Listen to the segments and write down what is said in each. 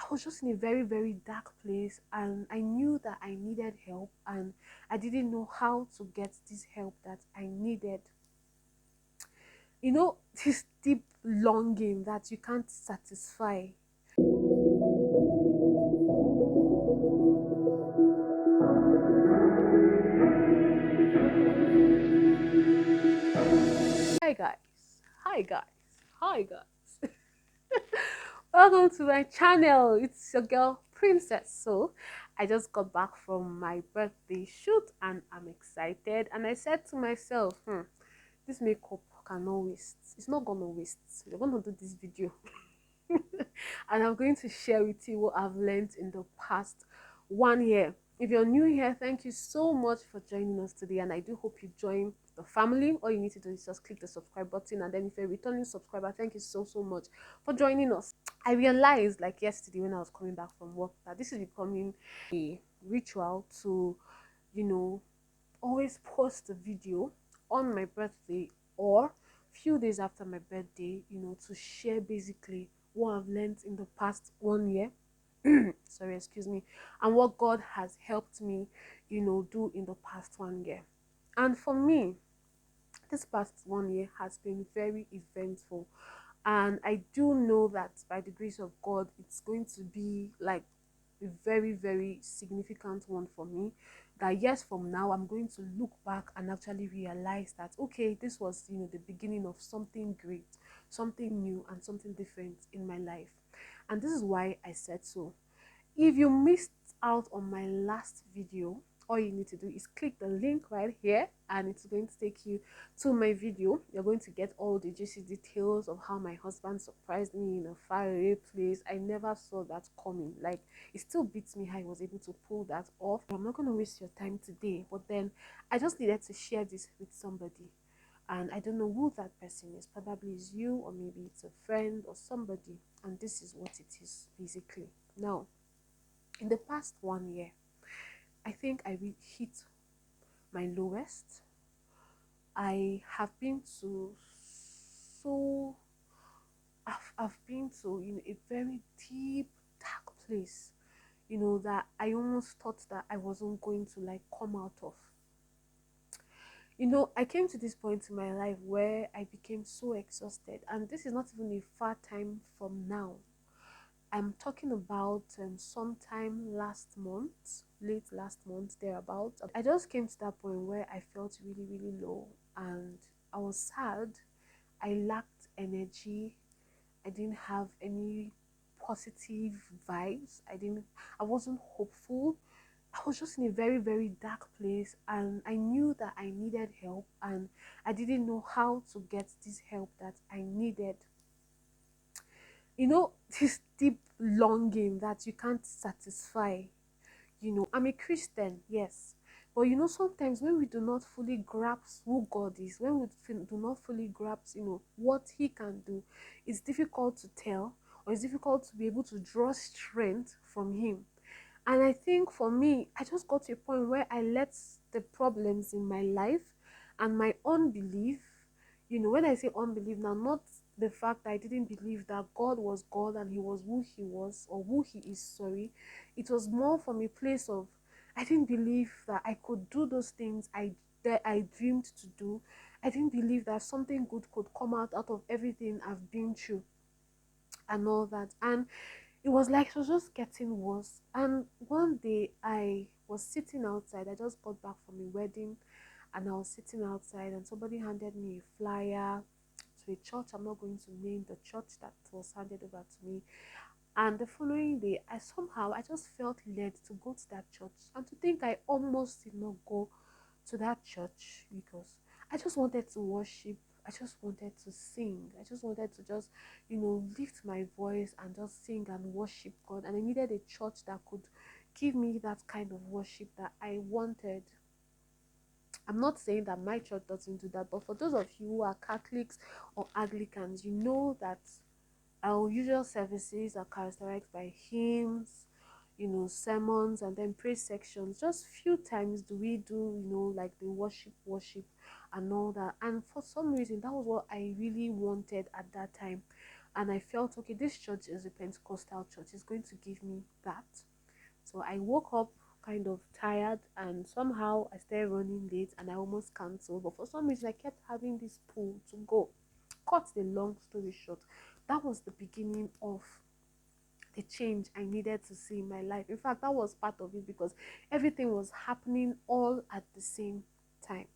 was just in a very, very dark place, and I knew that I needed help, and I didn't know how to get this help that I needed. This deep longing that you can't satisfy. Hi guys. Hi guys. Hi guys. Welcome to my channel. It's your girl Princess. So I just got back from my birthday shoot and I'm excited. And I said to myself, this makeup cannot waste. It's not gonna waste. We're gonna do this video. And I'm going to share with you what I've learned in the past 1 year. If you're new here, thank you so much for joining us today, and I do hope you join the family. All you need to do is just click the subscribe button, and then if you're a returning subscriber, thank you so much for joining us. I realized like yesterday when I was coming back from work that this is becoming a ritual to, you know, always post a video on my birthday or few days after my birthday, to share basically what I've learned in the past 1 year. Sorry, excuse me, and what God has helped me, do in the past 1 year. And for me, this past 1 year has been very eventful, and I do know that by the grace of God it's going to be like a very, very significant one for me. That years from now I'm going to look back and actually realize that okay, this was the beginning of something great, something new, and something different in my life. And this is why I said so. If you missed out on my last video, all you need to do is click the link right here and it's going to take you to my video. You're going to get all the juicy details of how my husband surprised me in a faraway place. I never saw that coming. Like, it still beats me how I was able to pull that off. I'm not going to waste your time today, but then I just needed to share this with somebody, and I don't know who that person is. Probably is you, or maybe it's a friend or somebody, and this is what it is basically. Now, in the past 1 year, I think I hit my lowest. I have been to so I've been to a very deep dark place, that I almost thought that I wasn't going to like come out of. I came to this point in my life where I became so exhausted, and this is not even a far time from now. I'm talking about sometime last month, late last month, thereabout. I just came to that point where I felt really, really low, and I was sad. I lacked energy. I didn't have any positive vibes. I wasn't hopeful. I was just in a very, very dark place, and I knew that I needed help, and I didn't know how to get this help that I needed. This deep longing that you can't satisfy. I'm a Christian, yes, but sometimes when we do not fully grasp who God is, when we do not fully grasp what He can do, it's difficult to tell, or it's difficult to be able to draw strength from Him. And I think for me, I just got to a point where I let the problems in my life and my unbelief, when I say unbelief now, not the fact that I didn't believe that God was God and He was who He was, or who He is, sorry. It was more from a place of I didn't believe that I could do those things that I dreamed to do. I didn't believe that something good could come out of everything I've been through and all that. And it was like it was just getting worse. And one day I was sitting outside. I just got back from a wedding, and I was sitting outside, and somebody handed me a flyer to a church. I'm not going to name the church that was handed over to me. And the following day, I just felt led to go to that church. And to think I almost did not go to that church because I just wanted to worship. I just wanted to sing. I just wanted to just, lift my voice and just sing and worship God. And I needed a church that could give me that kind of worship that I wanted. I'm not saying that my church doesn't do that, but for those of you who are Catholics or Anglicans, you know that our usual services are characterized by hymns, sermons, and then praise sections. Just few times do we do, like the worship and all that. And for some reason, that was what I really wanted at that time. And I felt, okay, this church is a Pentecostal church, it's going to give me that. So I woke up kind of tired, and somehow I started running late and I almost cancelled. But for some reason, I kept having this pull to go. Cut the long story short, that was the beginning of the change I needed to see in my life. In fact, that was part of it because everything was happening all at the same time.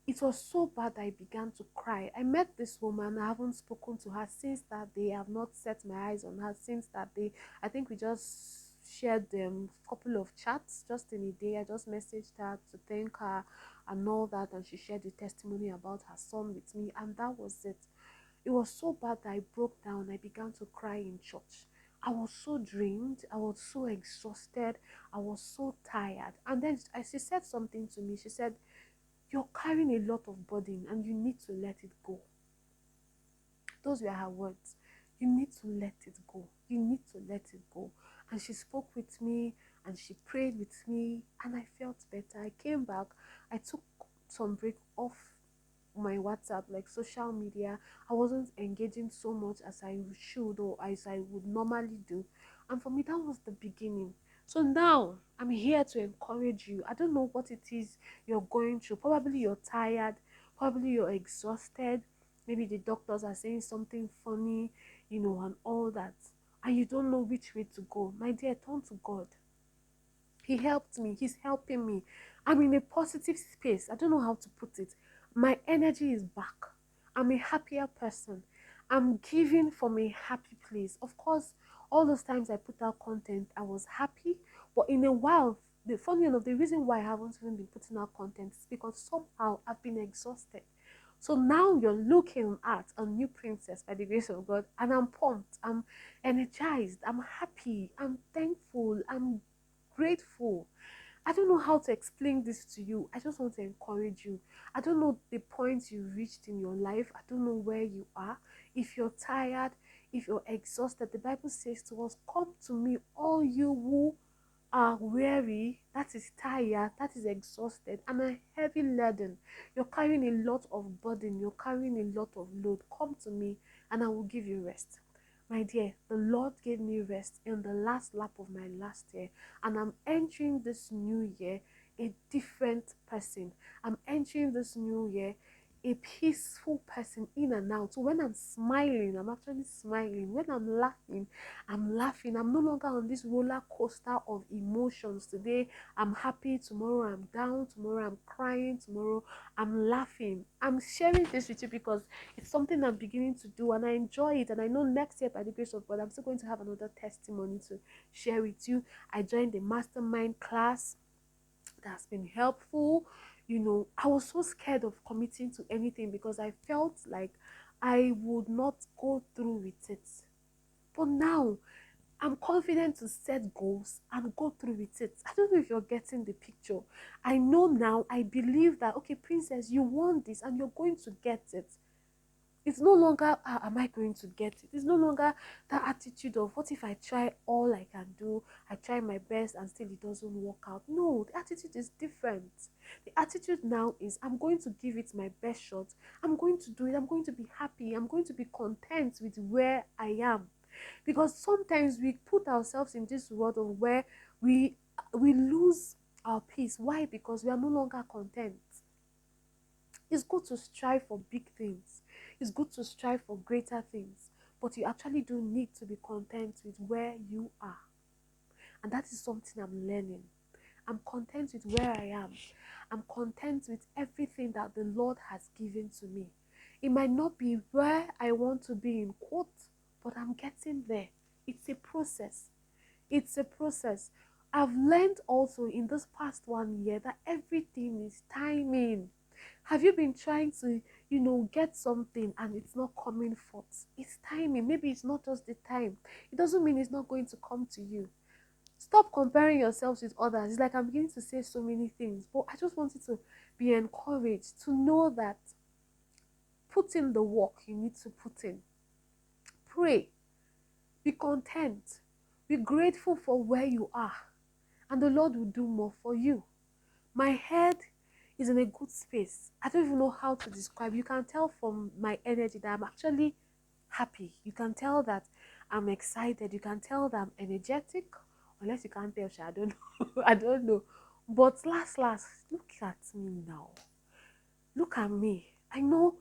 It was so bad I began to cry. I met this woman. I haven't spoken to her since that day. I have not set my eyes on her since that day. I think we just shared a couple of chats just in a day. I just messaged her to thank her and all that, and she shared the testimony about her son with me, and that was it. It was so bad that I broke down. I began to cry in church. I was so drained. I was so exhausted. I was so tired. And then she said something to me. She said, "You're carrying a lot of burden and you need to let it go." Those were her words. You need to let it go. You need to let it go. And she spoke with me and she prayed with me, and I felt better. I came back. I took some break off my WhatsApp, like social media. I wasn't engaging so much as I should or as I would normally do. And for me, that was the beginning. So now I'm here to encourage you. I don't know what it is you're going through. Probably you're tired, probably you're exhausted. Maybe the doctors are saying something funny, and all that. And you don't know which way to go. My dear, turn to God. He helped me. He's helping me. I'm in a positive space. I don't know how to put it. My energy is back. I'm a happier person. I'm giving from a happy place. Of course, all those times I put out content, I was happy. But in a while, the funny enough, the reason why I haven't even been putting out content is because somehow I've been exhausted. So now you're looking at a new princess by the grace of God, and I'm pumped, I'm energized, I'm happy, I'm thankful, I'm grateful. I don't know how to explain this to you. I just want to encourage you. I don't know the point you reached in your life. I don't know where you are. If you're tired, if you're exhausted, the Bible says to us, "Come to me, all you who are weary, that is tired, that is exhausted, and a heavy laden. You're carrying a lot of burden, you're carrying a lot of load. Come to me, and I will give you rest." My dear, the Lord gave me rest in the last lap of my last year, and I'm entering this new year a different person. I'm entering this new year a peaceful person in and out. So when I'm smiling, I'm actually smiling. When I'm laughing, I'm laughing. I'm no longer on this roller coaster of emotions. Today I'm happy, tomorrow I'm down, tomorrow I'm crying, tomorrow I'm laughing. I'm sharing this with you because it's something I'm beginning to do and I enjoy it. And I know next year, by the grace of God, I'm still going to have another testimony to share with you. I joined the mastermind class. That's been helpful. I was so scared of committing to anything because I felt like I would not go through with it. But now I'm confident to set goals and go through with it. I don't know if you're getting the picture. I know now, I believe that, okay, princess, you want this and you're going to get it. It's no longer, am I going to get it? It's no longer that attitude of, what if I try all I can do? I try my best and still it doesn't work out. No, the attitude is different. The attitude now is, I'm going to give it my best shot. I'm going to do it. I'm going to be happy. I'm going to be content with where I am. Because sometimes we put ourselves in this world of where we lose our peace. Why? Because we are no longer content. It's good to strive for big things. It's good to strive for greater things. But you actually do need to be content with where you are. And that is something I'm learning. I'm content with where I am. I'm content with everything that the Lord has given to me. It might not be where I want to be in quotes, but I'm getting there. It's a process. It's a process. I've learned also in this past 1 year that everything is timing. Have you been trying to, get something and it's not coming forth? It's timing. Maybe it's not just the time. It doesn't mean it's not going to come to you. Stop comparing yourselves with others. It's like I'm beginning to say so many things, but I just wanted to be encouraged to know that put in the work you need to put in. Pray. Be content. Be grateful for where you are, and the Lord will do more for you. My head is in a good space. I don't even know how to describe. You can tell from my energy that I'm actually happy. You can tell that I'm excited. You can tell that I'm energetic. Unless you can't tell, I don't know. I don't know. But last, look at me now. Look at me. I know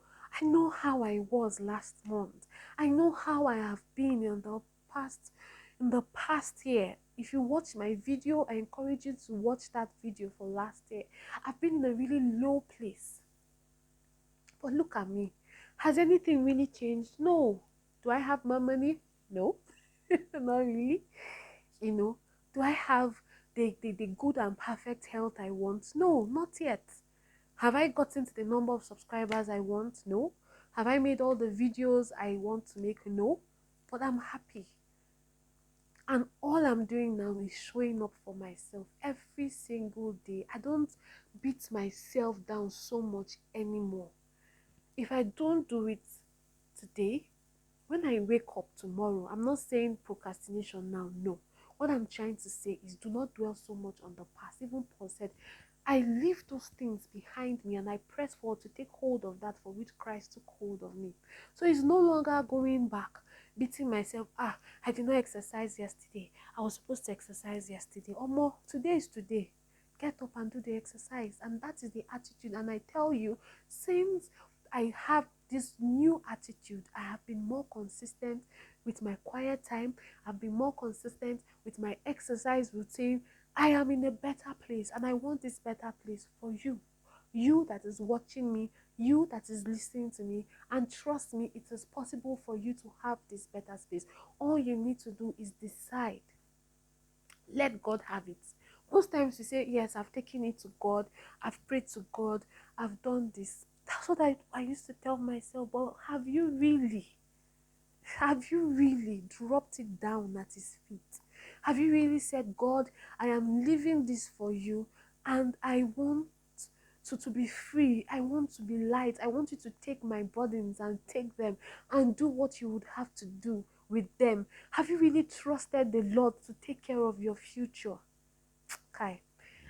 how I was last month. I know how I have been past in the past year. If you watch my video, I encourage you to watch that video for last year. I've been in a really low place. But look at me. Has anything really changed? No. Do I have more money? No. Not really. You know, do I have the good and perfect health I want? No, not yet. Have I gotten to the number of subscribers I want? No. Have I made all the videos I want to make? No. But I'm happy. And all I'm doing now is showing up for myself every single day. I don't beat myself down so much anymore. If I don't do it today, when I wake up tomorrow, I'm not saying procrastination now, no. What I'm trying to say is do not dwell so much on the past. Even Paul said, I leave those things behind me and I press forward to take hold of that for which Christ took hold of me. So it's no longer going back, beating myself. I did not exercise yesterday. I was supposed to exercise yesterday. Or more, today is today. Get up and do the exercise. And that is the attitude. And I tell you, since I have this new attitude, I have been more consistent with my quiet time. I've been more consistent with my exercise routine. I am in a better place, and I want this better place for you. You that is watching me, you that is listening to me, and trust me, it is possible for you to have this better space. All you need to do is decide. Let God have it. Most times you say, yes, I've taken it to God, I've prayed to God, I've done this. That's what I used to tell myself. But have you really? Have you really dropped it down at his feet? Have you really said, God, I am leaving this for you and I want to be free. I want to be light. I want you to take my burdens and take them and do what you would have to do with them. Have you really trusted the Lord to take care of your future? Kai,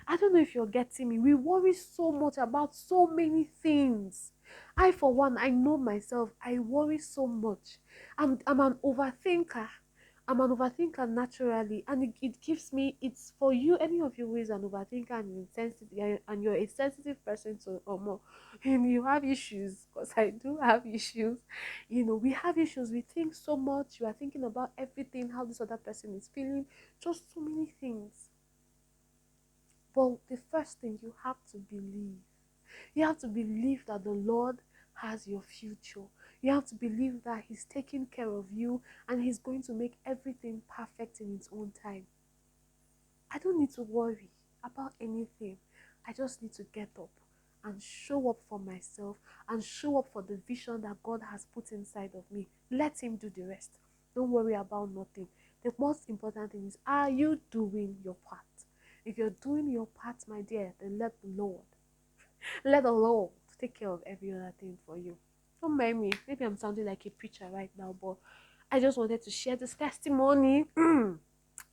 I don't know if you're getting me. We worry so much about so many things. I, for one, I know myself. I worry so much. I'm an overthinker. I'm an overthinker naturally, and it gives me. It's for you. Any of you who is an overthinker and insensitive, and you're a sensitive person to or more, and you have issues. Because I do have issues. We have issues. We think so much. You are thinking about everything. How this other person is feeling. Just so many things. But the first thing you have to believe, that the Lord has your future. You have to believe that He's taking care of you and He's going to make everything perfect in His own time. I don't need to worry about anything. I just need to get up and show up for myself and show up for the vision that God has put inside of me. Let Him do the rest. Don't worry about nothing. The most important thing is, are you doing your part? If you're doing your part, my dear, then let the Lord take care of every other thing for you. Don't mind me. Maybe I'm sounding like a preacher right now, but I just wanted to share this testimony.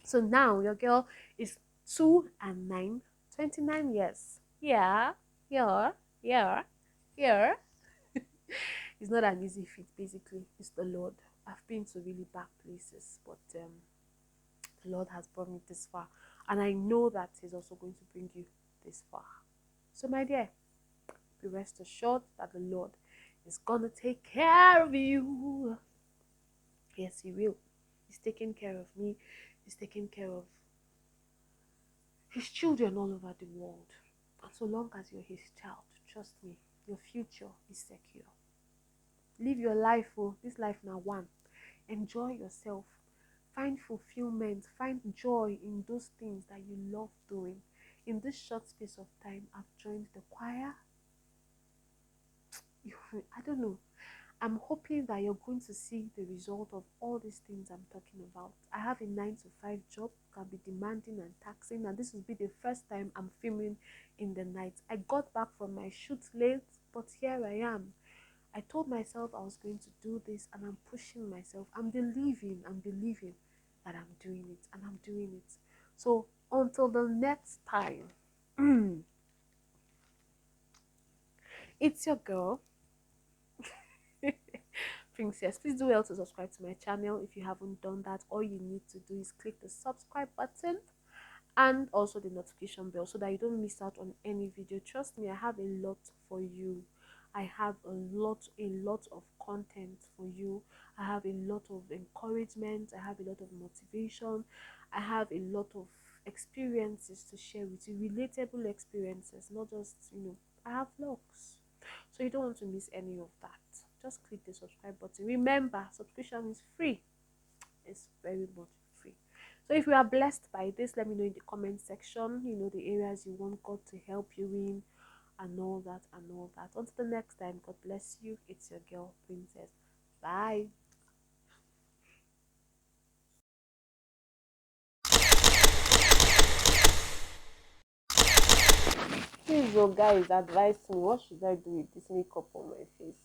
So now your girl is 2 and 9, 29 years. Yeah, yeah, yeah, yeah. It's not an easy feat, basically. It's the Lord. I've been to really bad places, but the Lord has brought me this far. And I know that He's also going to bring you this far. So, my dear, be rest assured that the Lord is going to take care of you. Yes, He will. He's taking care of me. He's taking care of His children all over the world. And so long as you're His child, trust me, your future is secure. Live your life, this life now one. Enjoy yourself. Find fulfillment. Find joy in those things that you love doing. In this short space of time, I've joined the choir. I don't know. I'm hoping that you're going to see the result of all these things I'm talking about. I have a 9 to 5 job, can be demanding and taxing, and this will be the first time I'm filming in the night. I got back from my shoot late, but here I am. I told myself I was going to do this, and I'm pushing myself. I'm believing that I'm doing it, and I'm doing it. So until the next time, it's your girl, Princess. Please do well to subscribe to my channel if you haven't done that. All you need to do is click the subscribe button and also the notification bell so that you don't miss out on any video. Trust me, I have a lot for you. I have a lot of content for you. I have a lot of encouragement. I have a lot of motivation. I have a lot of experiences to share with you, relatable experiences, not just, I have vlogs. So you don't want to miss any of that. Just click the subscribe button. Remember, subscription is free. It's very much free. So if you are blessed by this, let me know in the comment section, the areas you want God to help you in and all that and all that. Until the next time, God bless you. It's your girl, Princess. Bye. Please, your guys, advise me. What should I do with this makeup on my face?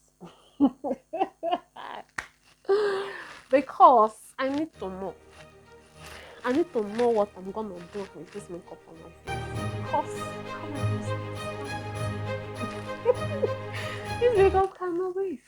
Because I need to know. I need to know what I'm gonna do with this makeup on my face. Because come on, this makeup cannot wait.